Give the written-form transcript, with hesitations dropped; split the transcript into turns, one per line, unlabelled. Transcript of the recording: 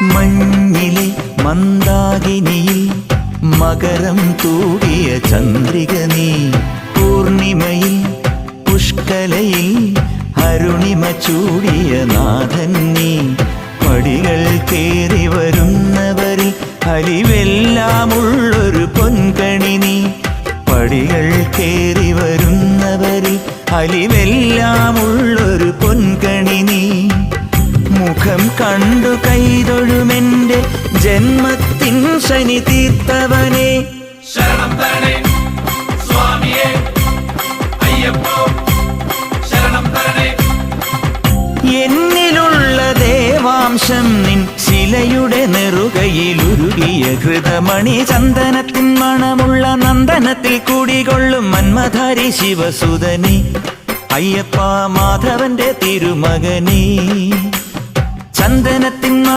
മഞ്ഞിലെ മന്ദാകിനിയിൽ മകരം തൂകിയ ചന്ദ്രിക നീ, പൂർണിമയിൽ പുഷ്കലയിൽ അരുണിമ ചൂടിയ നാഥൻ നീ. പടികൾ കേറി വരുന്നവരിൽ അലിവെല്ലാമുള്ളൊരു പൊൻകണി നീ. പടികൾ കേറി വരുന്നവരിൽ അലിവെല്ലാമുള്ളൊരു പൊൻകണി നീ. മുഖം കണ്ടു കൈതൊഴുമെന്റെ ജന്മത്തിൻ ശനി തീർത്തവനെ.
ശരണം തരണേ സ്വാമിയേ അയ്യപ്പോ, ശരണം തരണേ.
എന്നിലുള്ള ദേവാംശം നിൻ ശിലയുടെ നെറുകയിലുരുകിയ ഹൃതമണി. ചന്ദനത്തിൻ മണമുള്ള നന്ദനത്തിൽ കൂടികൊള്ളും മന്മധാരി ശിവസുതനെ. അയ്യപ്പ മാധവന്റെ തിരുമകനേ. ചന്ദനത്തിൻ